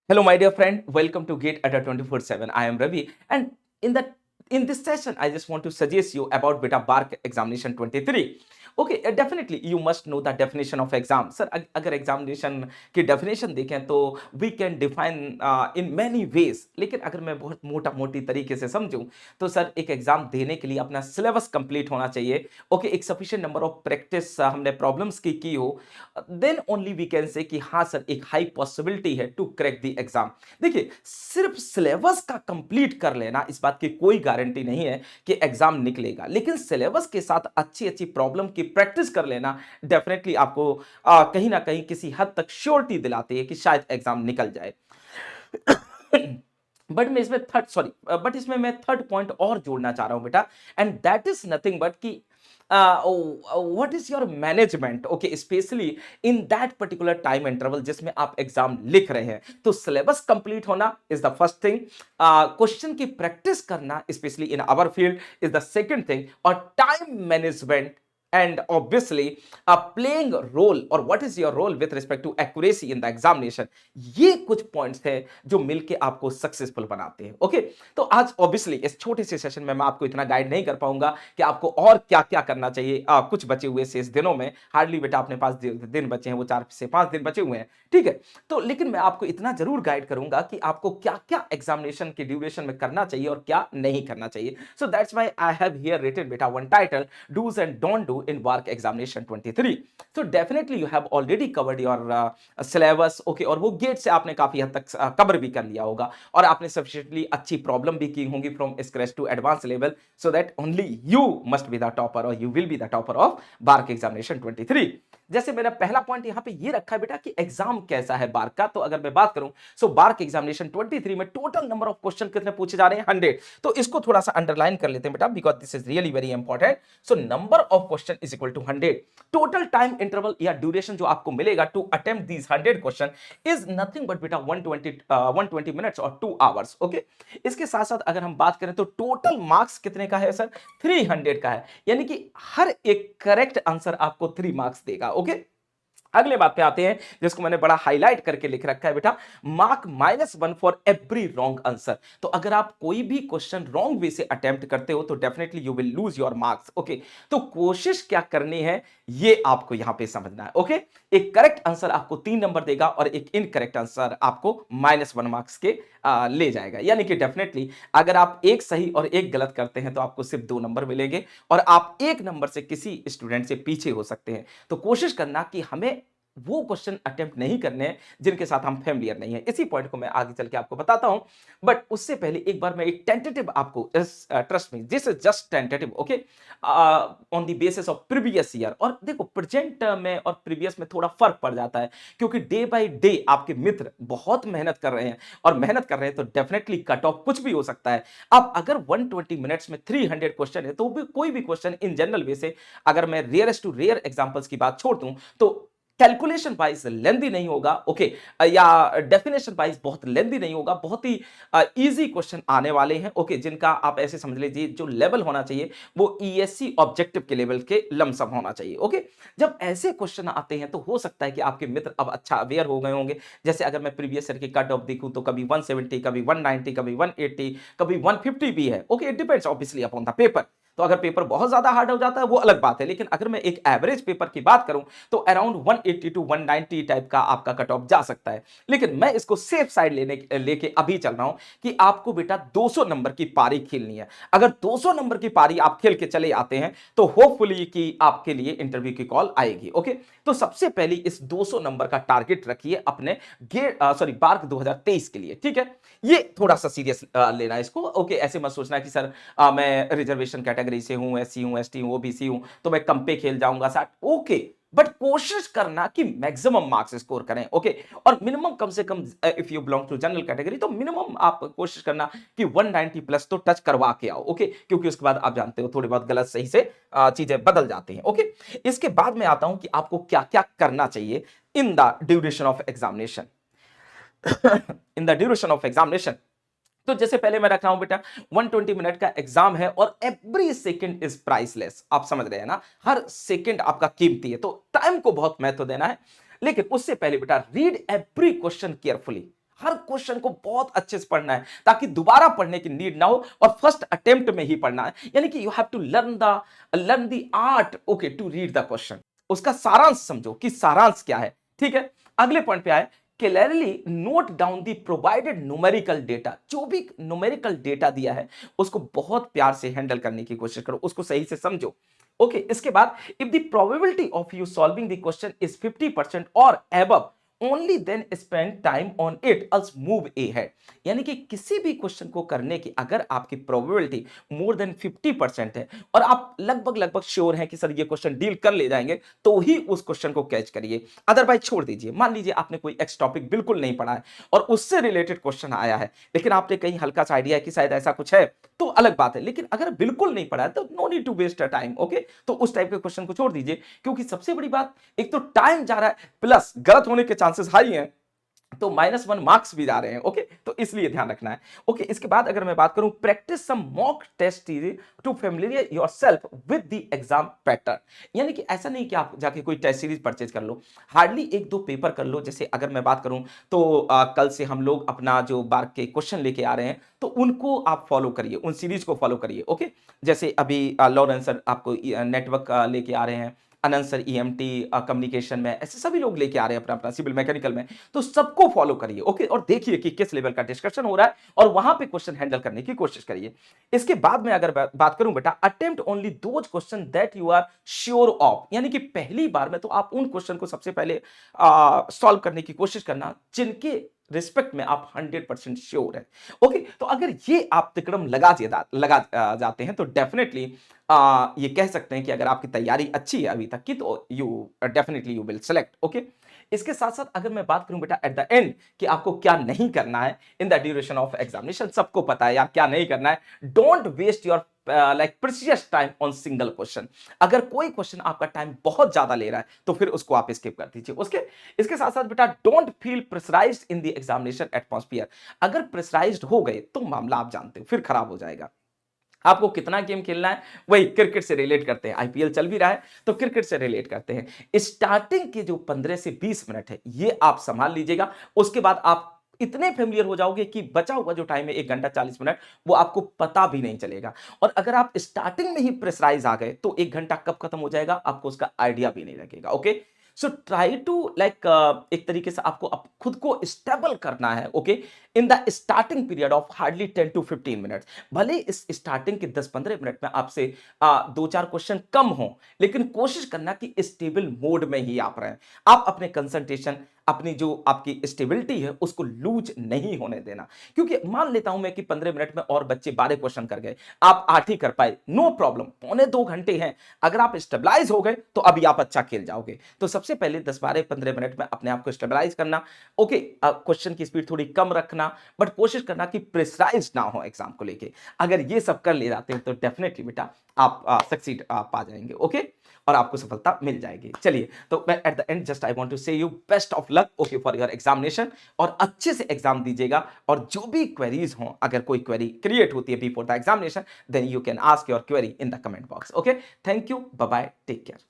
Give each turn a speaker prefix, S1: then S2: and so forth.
S1: Hello, my dear friend. Welcome to Gate Adda 24/7. I am Ravi, and in this session, I just want to suggest you about Beta Bark Examination 23. Okay, definitely you must know the definition of exam. Sir, अगर examination की definition देखें तो we can define in many ways. लेकिन अगर मैं बहुत मोटा मोटी तरीके से समझूं तो सर एक एग्जाम देने के लिए अपना सिलेबस कंप्लीट होना चाहिए. ओके, एक सफिशिएंट नंबर ऑफ प्रैक्टिस हमने प्रॉब्लम्स की हो, then only we can say कि हाँ सर एक हाई पॉसिबिलिटी है टू क्रैक द एग्जाम. देखिए, सिर्फ सिलेबस का कंप्लीट कर लेना इस बात की कोई गारंटी नहीं है कि एग्जाम निकलेगा, लेकिन सिलेबस के साथ अच्छी अच्छी प्रॉब्लम की प्रैक्टिस कर लेना डेफिनेटली आपको कहीं ना कहीं किसी हद तक श्योरिटी दिलाती है कि शायद एग्जाम निकल जाए. बट इसमें मैं थर्ड पॉइंट और जोड़ना चाह रहा हूं बेटा, and that is nothing but कि what is your management. Okay, specially in that particular time interval जिसमें आप एग्जाम लिख रहे हैं. तो सिलेबस कंप्लीट होना is the first thing, question की प्रैक्टिस करना specially in our field is the second thing, और time management and obviously playing a role or what is your role with respect to accuracy in the examination. ये कुछ points हैं जो मिलके आपको successful बनाते हैं. ओके, तो आज ऑब्वियसली इस छोटे से सेशन में मैं आपको इतना गाइड नहीं कर पाऊंगा कि आपको और क्या क्या करना चाहिए कुछ बचे हुए शेष दिनों में. हार्डली बेटा अपने पास दिन बचे हैं, वो 4 से 5 दिन बचे हुए हैं, ठीक है. तो लेकिन मैं आपको इतना जरूर गाइड करूंगा कि आपको क्या क्या एग्जामिनेशन की ड्यूरेशन में करना चाहिए और क्या नहीं करना चाहिए. So that's why I have here written बेटा one title, do's and don't do in Bark Examination 23. So definitely you have already covered your syllabus. Okay, और वो गेट से आपने काफी हद तक कवर भी कर लिया होगा और आपने सफिशिएंटली अच्छी प्रॉब्लम भी की होंगी from scratch to advance level, so that only you must be the topper और you will be the topper of BARC examination 23. जैसे मेरा पहला पॉइंट यहां पे ये रखा है बेटा कि एग्जाम कैसा है बार्क का, तो अगर मैं बात करूं सो बार्क एग्जामिनेशन 23 में टोटल नंबर ऑफ क्वेश्चन कितने पूछे जा रहे हैं? 100. तो इसको थोड़ा सा अंडरलाइन कर लेते हैं बेटा, because this is really very important. So number of question is equal to 100. Total time interval या ड्यूरेशन जो आपको मिलेगा to attempt these 100 question is nothing but बेटा 120 मिनट्स और 2 आवर्स. ओके, इसके साथ साथ अगर हम बात करें तो टोटल मार्क्स कितने का है सर? 300 का है, यानी कि हर एक करेक्ट आंसर आपको 3 मार्क्स देगा. ओके, अगले बात पे आते हैं जिसको मैंने बड़ा हाईलाइट करके लिख रखा है बेटा, mark -1 for every wrong answer. तो अगर आप कोई भी क्वेश्चन रॉन्ग वे से अटेम्प्ट करते हो तो definitely you will lose your marks. Okay, तो कोशिश क्या करनी है ये आपको यहां पे समझना है. ओके, एक करेक्ट आंसर आपको 3 नंबर देगा और एक इनकरेक्ट आंसर आपको -1 मार्क्स के ले जाएगा. यानी कि डेफिनेटली अगर आप एक सही और एक गलत करते हैं तो आपको सिर्फ 2 नंबर मिलेंगे और आप 1 नंबर से किसी स्टूडेंट से पीछे हो सकते हैं. तो कोशिश करना कि हमें वो क्वेश्चन अटेम्प्ट नहीं करने हैं जिनके साथ हम फेमिलियर नहीं है. इसी पॉइंट को मैं आगे चल के आपको बताता हूं, बट उससे पहले एक बार मैं एक टेंटेटिव आपको, trust me this is just tentative. Okay, on the basis of previous year. और देखो, प्रेजेंट में और प्रीवियस में थोड़ा फर्क पड़ जाता है क्योंकि डे बाय डे आपके मित्र बहुत मेहनत कर रहे हैं और मेहनत कर रहे हैं तो डेफिनेटली कट ऑफ कुछ भी हो सकता है. अब अगर 120 मिनट्स में 300 क्वेश्चन है तो भी कोई भी क्वेश्चन इन जनरल वे से, अगर मैं रेयरेस्ट टू रेयर एग्जांपल्स की बात छोड़ दूं तो कैलकुलेशन वाइज लेंदी नहीं होगा. ओके, या डेफिनेशन वाइज बहुत लेंदी नहीं होगा, बहुत ही इजी क्वेश्चन आने वाले हैं. ओके, जिनका आप ऐसे समझ लीजिए जो लेवल होना चाहिए वो ईएससी ऑब्जेक्टिव के लेवल के लमसम होना चाहिए. ओके, जब ऐसे क्वेश्चन आते हैं तो हो सकता है कि आपके मित्र अब अच्छा अवेयर हो गए होंगे. जैसे अगर मैं प्रीवियस ईयर की कट ऑफ देखूं तो कभी 170, कभी 190, कभी 180, कभी 150 भी है. Okay, it depends obviously upon the paper. तो अगर पेपर बहुत ज्यादा हार्ड हो जाता है वो अलग बात है, लेकिन अगर मैं एक एवरेज पेपर की बात करूं तो अराउंड 180 टू 190 टाइप का आपका कट ऑफ जा सकता है. लेकिन मैं इसको सेफ साइड लेके अभी चल रहा हूं कि आपको बेटा 200 नंबर की पारी खेलनी है. अगर 200 नंबर की पारी आप खेल के चले आते हैं तो होपफुली कि आपके लिए इंटरव्यू की कॉल आएगी. ओके, तो सबसे पहले इस 200 नंबर का टारगेट रखिए अपने बार्क 2023 के लिए. ठीक है, ये थोड़ा सा सीरियस लेना इसको. ओके, ऐसे मत सोचना कि सर मैं रिजर्वेशन कैटेगरी से हूं, एससी हूं, एसटी हूं, ओबीसी हूं, तो मैं कम पे खेल जाऊंगा 60. ओके, बट कोशिश करना कि मैक्सिमम मार्क्स स्कोर करें. ओके, और मिनिमम कम से कम if you belong to general category तो मिनिमम आप कोशिश करना कि 190 प्लस तो टच करवा के आओ. ओके, क्योंकि उसके बाद आप जानते हो थोड़ी बहुत गलत सही से चीजें बदल जाती हैं. ओके, इसके बाद मैं आता हूं कि आपको क्या क्या करना चाहिए इन the duration of examination. In the duration of examination, तो जैसे पहले मैं रख रहा हूं बेटा 120 मिनट का एग्जाम है और एवरी सेकंड इज प्राइसलेस. आप समझ रहे हैं ना, हर सेकंड आपका कीमती है, तो टाइम को बहुत महत्व देना है. लेकिन उससे पहले बेटा रीड एवरी क्वेश्चन केयरफुली. हर क्वेश्चन को बहुत अच्छे से पढ़ना है ताकि दोबारा पढ़ने की नीड ना हो और फर्स्ट अटेम्प्ट में ही पढ़ना है। यानी कि you have to learn the art okay to read the question. उसका सारांश समझो कि सारांश क्या है। ठीक है, अगले पॉइंट पे आए, clearly note down the provided numerical data. जो भी न्यूमेरिकल डेटा दिया है उसको बहुत प्यार से हैंडल करने की कोशिश करो, उसको सही से समझो। ओके, इसके बाद if the probability of you solving the question is 50% और above only then spend time on it else move a है। यानी कि किसी भी क्वेश्चन को करने की अगर आपकी प्रोबेबिलिटी मोर देन 50% है और आप लगभग लगभग श्योर हैं कि सर ये क्वेश्चन डील कर ले जाएंगे, तो ही उस क्वेश्चन को कैच करिए, अदरवाइज छोड़ दीजिए। मान लीजिए आपने कोई एक्स टॉपिक बिल्कुल नहीं पढ़ा है और उससे रिलेटेड क्वेश्चन आया है, लेकिन आपने कहीं हल्का सा आइडिया है कि शायद ऐसा कुछ है, तो अलग बात है। लेकिन अगर बिल्कुल नहीं पढ़ा है तो no need to waste time. Okay, तो उस टाइप के क्वेश्चन को छोड़ दीजिए, क्योंकि सबसे बड़ी बात, एक तो टाइम जा रहा है प्लस गलत होने के चांसेस हाई हैं, तो -1 मार्क्स भी जा रहे हैं। ओके, तो इसलिए ध्यान रखना है। ओके, इसके बाद अगर मैं बात करूं, practice some mock test series to familiar yourself with the exam pattern. यानी कि ऐसा नहीं कि आप जाके कोई टेस्ट सीरीज परचेज कर लो, हार्डली 1-2 पेपर कर लो। जैसे अगर मैं बात करूं तो कल से हम लोग अपना जो बार के क्वेश्चन लेके आ रहे हैं, तो उनको आप फॉलो करिए, उन सीरीज को फॉलो करिए। ओके, जैसे अभी लॉरेंस सर आपको नेटवर्क लेके आ रहे हैं, अनंत सर ईएमटी कम्युनिकेशन में, ऐसे सभी लोग लेके आ रहे हैं अपना अपना सिविल मैकेनिकल में, तो सबको फॉलो करिए। ओके, और देखिए कि किस लेवल का डिस्कशन हो रहा है और वहां पे क्वेश्चन हैंडल करने की कोशिश करिए। इसके बाद में अगर बात करूं बेटा, attempt only those question that you are sure of. यानी कि पहली बार में तो आप उन क्वेश्चन को सबसे पहले सॉल्व करने की कोशिश करना जिनके रिस्पेक्ट में आप 100% श्योर है। ओके, तो अगर ये आप तिकड़म जाते हैं तो डेफिनेटली ये कह सकते हैं कि अगर आपकी तैयारी अच्छी है अभी तक की, तो you definitely you will select. Okay, इसके साथ साथ अगर मैं बात करूं बेटा एट द एंड कि आपको क्या नहीं करना है in the duration of examination, सबको पता है यार क्या नहीं करना है। Don't waste your like precious time on single question. अगर कोई क्वेश्चन आपका टाइम बहुत ज्यादा ले रहा है तो फिर उसको आप स्किप कर दीजिए। उसके इसके साथ साथ बेटा, don't feel pressurised in the examination atmosphere. अगर प्रेशराइज्ड हो गए तो मामला आप जानते हो फिर खराब हो जाएगा। आपको कितना गेम खेलना है वही क्रिकेट से रिलेट करते हैं, आईपीएल चल भी रहा है तो क्रिकेट से रिलेट करते हैं। स्टार्टिंग के जो 15 से 20 मिनट है ये आप संभाल लीजिएगा, उसके बाद आप इतने फेमिलियर हो जाओगे कि बचा हुआ जो टाइम है 1 घंटा 40 मिनट, वो आपको पता भी नहीं चलेगा। और अगर आप स्टार्टिंग में ही प्रेशराइज आ गए तो 1 घंटा कब खत्म हो जाएगा आपको उसका आइडिया भी नहीं लगेगा। Okay, so try to like एक तरीके से आपको खुद को स्टेबल करना है। Okay, in the starting period of hardly 10 to 15 minutes. भले इस स्टार्टिंग के 10-15 मिनट में आपसे 2-4 क्वेश्चन कम हो, लेकिन कोशिश करना कि स्टेबल मोड में ही आप रहें। आप अपने कंसंट्रेशन, अपनी जो आपकी स्टेबिलिटी है उसको लूज नहीं होने देना। क्योंकि मान लेता हूं मैं कि 15 मिनट में और बच्चे 12 क्वेश्चन कर गए, आप 8 ही कर पाए, नो प्रॉब्लम, 1.25 घंटे हैं। अगर आप स्टेबलाइज हो गए तो अभी आप अच्छा खेल जाओगे। तो सबसे पहले 10-12-15 मिनट में अपने आप को स्टेबलाइज करना। ओके, क्वेश्चन की स्पीड थोड़ी कम रखना, बट कोशिश करना कि प्रेशराइज ना हो एग्जाम को लेके। अगर ये सब कर ले जाते हैं तो डेफिनेटली बेटा आप सक्सीड पा जाएंगे। ओके, और आपको सफलता मिल जाएगी। चलिए, तो मैं at the end just I want to say you best of luck okay for your examination, और अच्छे से एग्जाम दीजिएगा। और जो भी क्वेरीज हो, अगर कोई क्वेरी क्रिएट होती है before the examination, then you can ask your query in the comment box. Okay, thank you, bye bye, take care.